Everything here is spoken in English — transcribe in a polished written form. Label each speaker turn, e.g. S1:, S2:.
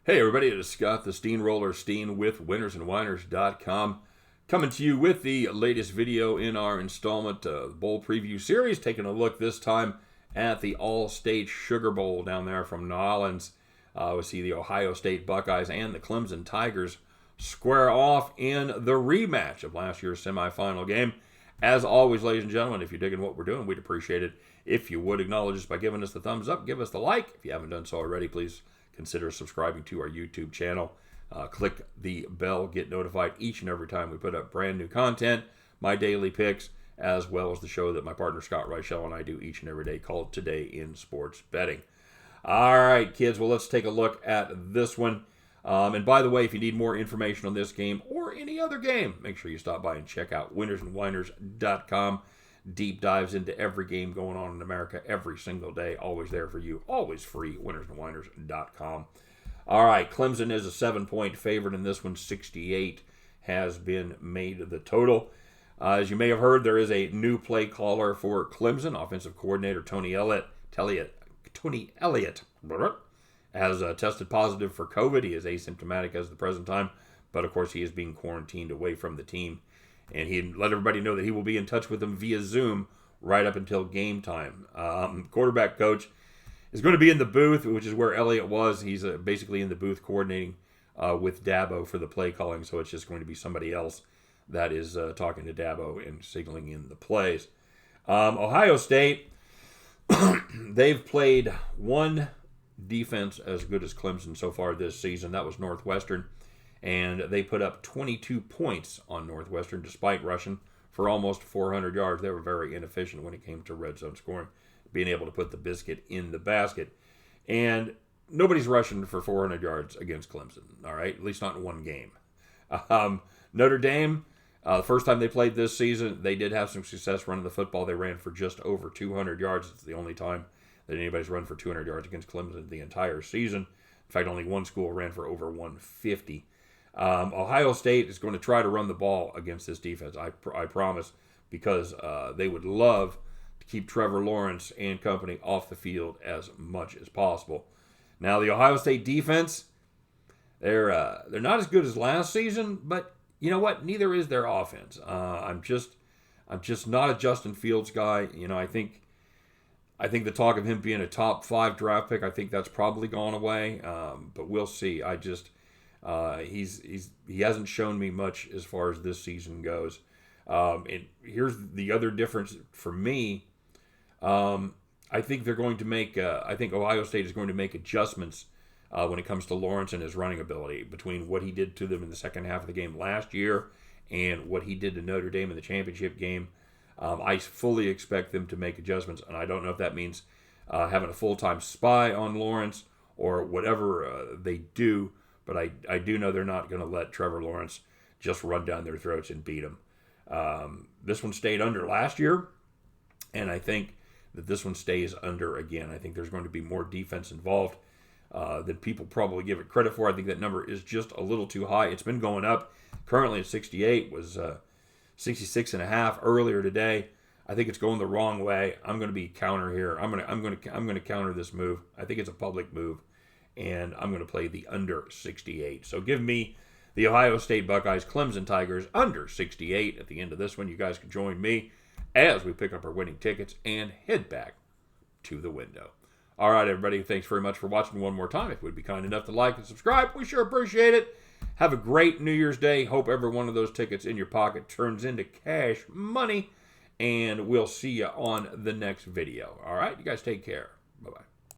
S1: Hey everybody, it is Scott the Steamroller Steen with winnersandwhiners.com, coming to you with the latest video in our installment bowl preview series, taking a look this time at the Allstate Sugar Bowl down there from New Orleans. We see the Ohio State Buckeyes and the Clemson Tigers square off in the rematch of last year's semifinal game. As always, ladies and gentlemen, if you're digging what we're doing, we'd appreciate it if you would acknowledge us by giving us the thumbs up, give us the like. If you haven't done so already, please consider subscribing to our YouTube channel. Click the bell, get notified each and every time we put up brand new content, my daily picks, as well as the show that my partner Scott Reichel and I do each and every day called Today in Sports Betting. All right, kids, well, let's take a look at this one. And by the way, if you need more information on this game or any other game, make sure you stop by and check out winnersandwhiners.com. Deep dives into every game going on in America every single day. Always there for you. Always free. winnersandwhiners.com. All right. Clemson is a 7-point favorite in this one. 68 has been made the total. As you may have heard, there is a new play caller for Clemson. Offensive coordinator Tony Elliott has tested positive for COVID. He is asymptomatic as of the present time, but of course he is being quarantined away from the team. And he let everybody know that he will be in touch with them via Zoom right up until game time. Quarterback coach is going to be in the booth, which is where Elliott was. He's basically in the booth coordinating with Dabo for the play calling, so it's just going to be somebody else that is talking to Dabo and signaling in the plays. Ohio State, they've played one defense as good as Clemson so far this season. That was Northwestern. And they put up 22 points on Northwestern despite rushing for almost 400 yards. They were very inefficient when it came to red zone scoring, being able to put the biscuit in the basket. And nobody's rushing for 400 yards against Clemson, all right? At least not in one game. Notre Dame, the first time they played this season, they did have some success running the football. They ran for just over 200 yards. It's the only time that anybody's run for 200 yards against Clemson the entire season. In fact, only one school ran for over 150. Ohio State is going to try to run the ball against this defense, I promise, because they would love to keep Trevor Lawrence and company off the field as much as possible. Now, the Ohio State defense, they're not as good as last season, but you know what? Neither is their offense. I'm just not a Justin Fields guy. You know, I think the talk of him being a top 5 draft pick, I think that's probably gone away. But we'll see. He hasn't shown me much as far as this season goes. And here's the other difference for me. I think they're going to make. I think Ohio State is going to make adjustments when it comes to Lawrence and his running ability between what he did to them in the second half of the game last year and what he did to Notre Dame in the championship game. I fully expect them to make adjustments, and I don't know if that means having a full-time spy on Lawrence or whatever they do. But I do know they're not going to let Trevor Lawrence just run down their throats and beat them. This one stayed under last year, and I think that this one stays under again. I think there's going to be more defense involved than people probably give it credit for. I think that number is just a little too high. It's been going up. Currently at 68, was 66.5 earlier today. I think it's going the wrong way. I'm going to be counter here. I'm going to counter this move. I think it's a public move. And I'm going to play the under 68. So give me the Ohio State Buckeyes, Clemson Tigers, under 68 at the end of this one. You guys can join me as we pick up our winning tickets and head back to the window. All right, everybody, thanks very much for watching one more time. If you would be kind enough to like and subscribe, we sure appreciate it. Have a great New Year's Day. Hope every one of those tickets in your pocket turns into cash money. And we'll see you on the next video. All right, you guys take care. Bye-bye.